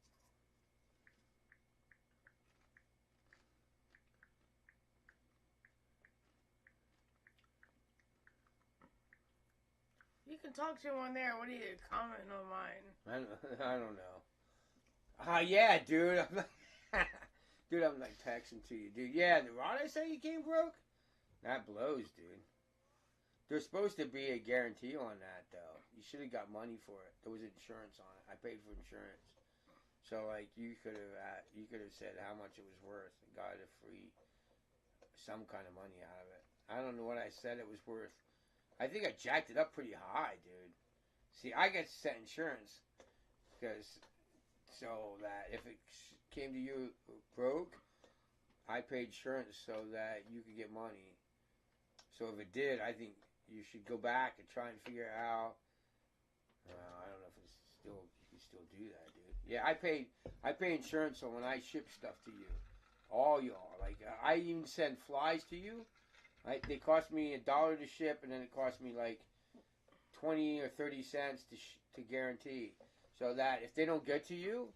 You can talk to him on there. What are you commenting on mine? I don't know. Yeah, dude. I'm like texting to you, dude. Yeah, the rod I sent you came broke. That blows, dude. There's supposed to be a guarantee on that, though. You should have got money for it. There was insurance on it. I paid for insurance, so like you could have said how much it was worth and got a free some kind of money out of it. I don't know what I said it was worth. I think I jacked it up pretty high, dude. See, I get set insurance so that if it came to you broke, I paid insurance so that you could get money. So if it did, I think you should go back and try and figure out. I don't know if it's still you can still do that, dude. Yeah, I pay insurance so when I ship stuff to you, all y'all. Like I even send flies to you. They cost me $1 to ship, and then it cost me like 20 or 30 cents to guarantee. So that if they don't get to you,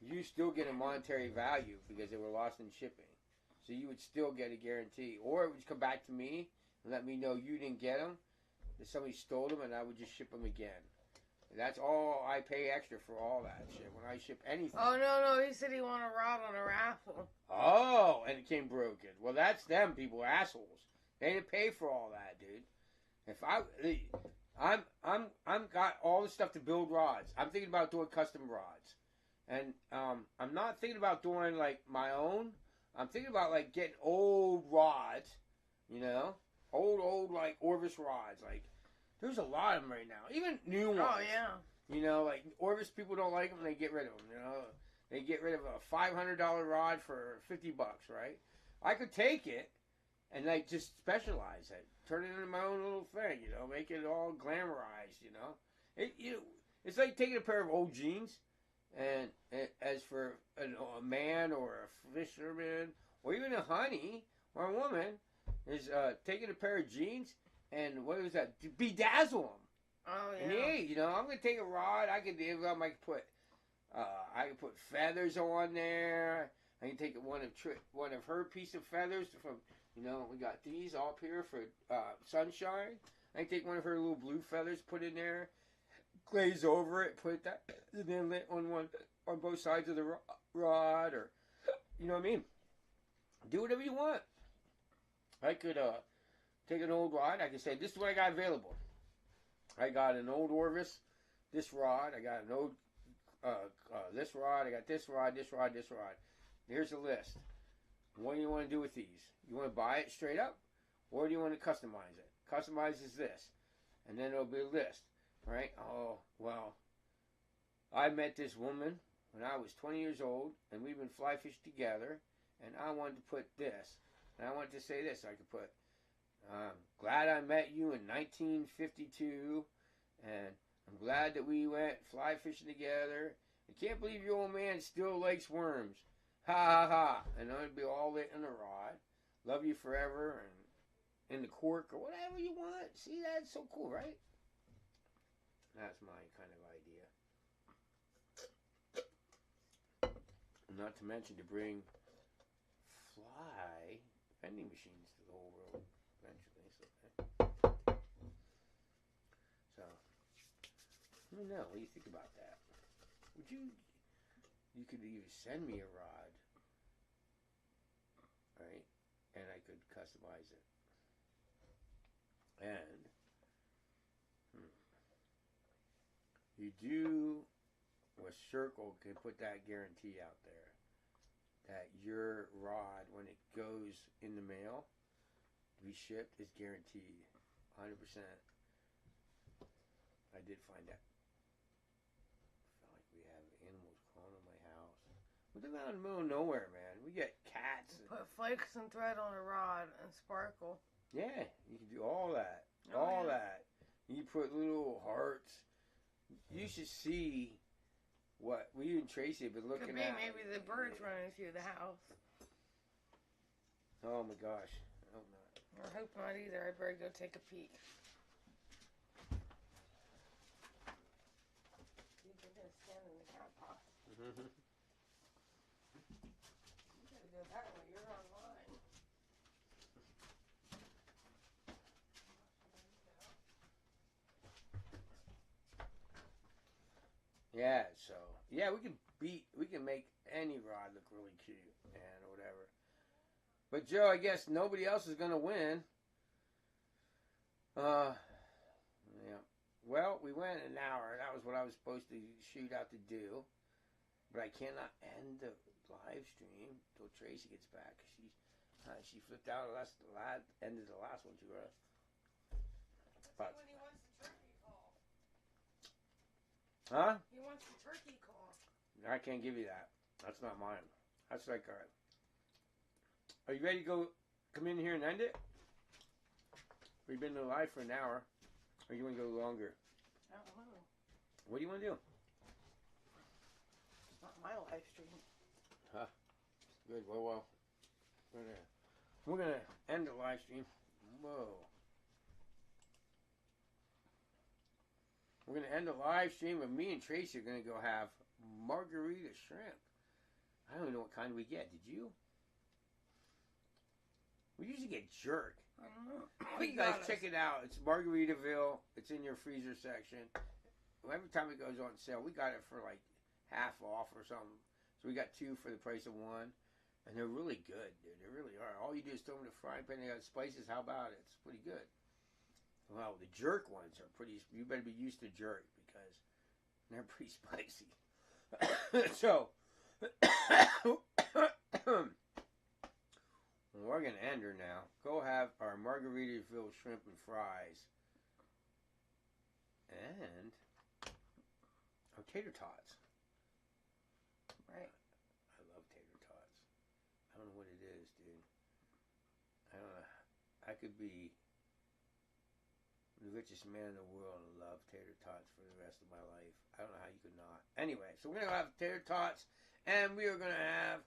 you still get a monetary value because they were lost in shipping. So you would still get a guarantee. Or it would come back to me and let me know you didn't get them, that somebody stole them, and I would just ship them again. That's all I pay extra for all that shit when I ship anything. Oh, no, he said he won a rod on a raffle. Oh, and it came broken. Well, that's them, people, assholes. They didn't pay for all that, dude. If I'm got all the stuff to build rods. I'm thinking about doing custom rods. And I'm not thinking about doing, like, my own. I'm thinking about, like, getting old rods, you know? Old, like, Orvis rods. Like, there's a lot of them right now. Even new ones. Oh, yeah. You know, like, Orvis people don't like them, and they get rid of them, you know? They get rid of a $500 rod for $50, right? I could take it and like just specialize it, turn it into my own little thing, you know, make it all glamorized, you know. It's like taking a pair of old jeans, and as for a man or a fisherman or even a honey or a woman, is taking a pair of jeans and what was that? Bedazzle them. Oh yeah. And yeah, you know, I'm gonna take a rod. I could put feathers on there. I can take one of her piece of feathers from, you know, we got these all up here for sunshine. I can take one of her little blue feathers, put in there, glaze over it, put that, and then lit on both sides of the rod, or you know what I mean. Do whatever you want. I could take an old rod. I could say, this is what I got available. I got an old Orvis, this rod. I got an old this rod. I got this rod, this rod, this rod. Here's a list. What do you want to do with these? You want to buy it straight up, or do you want to customize it? Customize is this, and then it'll be a list, right? Oh, well, I met this woman when I was 20 years old, and we've been fly fishing together, and I wanted to put this, and I wanted to say this. I could put, glad I met you in 1952, and I'm glad that we went fly fishing together. I can't believe your old man still likes worms. Ha ha ha. And it'll be all lit in the rod. Love you forever, and in the cork, or whatever you want. See, that's so cool, right? That's my kind of idea. Not to mention to bring fly vending machines to the whole world eventually. So I don't know. What do you think about that? You could either send me a rod, right, and I could customize it, and you do a circle can put that guarantee out there that your rod, when it goes in the mail to be shipped, is guaranteed 100%. I did find that. I feel like we have animals crawling on my house. We live out in the middle of nowhere, man. We get cats. Put flakes and thread on a rod and sparkle. Yeah, you can do all that. All that. You put little hearts. You should see what we and Tracy have been looking at. Maybe the birds running through the house. Oh my gosh. I hope not. I hope not either. I better go take a peek. You can just stand in the cat pot. You gotta go that way. You're online. Yeah, so yeah, we can make any rod look really cute and whatever. But Joe, I guess nobody else is gonna win. Yeah. Well, we went an hour. That was what I was supposed to shoot out to do. But I cannot end the live stream until Tracy gets back. She flipped out ended the last one too early. But when he wants the turkey call. Huh? He wants the turkey call. I can't give you that. That's not mine. That's like, all right. Are you ready to come in here and end it? We've been live for an hour. Or you want to go longer? I don't know. What do you want to do? It's not my live stream. Huh. Good. Well. We're gonna end the live stream. Whoa. We're gonna end the live stream, and me and Tracy are gonna go have margarita shrimp. I don't even know what kind we get. Did you? We usually get jerk. I don't know. You guys check it out. It's Margaritaville. It's in your freezer section. Every time it goes on sale, we got it for like half off or something. So we got 2 for the price of 1. And they're really good, dude. They really are. All you do is throw them in the frying pan. They got spices. How about it? It's pretty good. Well, the jerk ones are pretty... You better be used to jerk because they're pretty spicy. So... we're going to end her now. Go have our Margaritaville shrimp and fries. And our tater tots. Right. I could be the richest man in the world and love tater tots for the rest of my life. I don't know how you could not. Anyway, so we're going to have tater tots, and we are going to have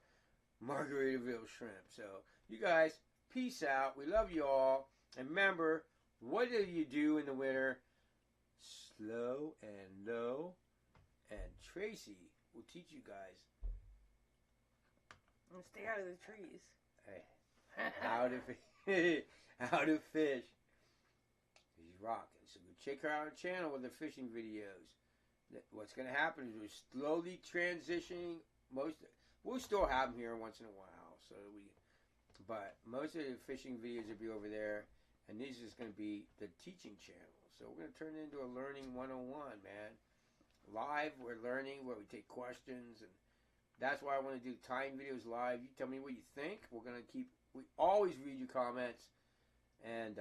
Margaritaville shrimp. So, you guys, peace out. We love you all. And remember, what do you do in the winter? Slow and low. And Tracy will teach you guys. And stay out of the trees. Hey, how to fish. She's rocking. So go check her out on her channel with the fishing videos. What's going to happen is we're slowly transitioning. We'll still have them here once in a while. But most of the fishing videos will be over there. And this is going to be the teaching channel. So we're going to turn it into a learning 101, man. Live, we're learning where we take questions. And that's why I want to do time videos live. You tell me what you think. We always read your comments. And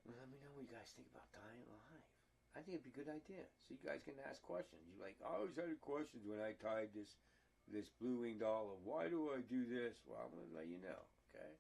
let me know what you guys think about tying live. I think it'd be a good idea. So you guys can ask questions. You're like, I always had questions when I tied this blue-winged olive. Why do I do this? Well, I'm going to let you know, okay?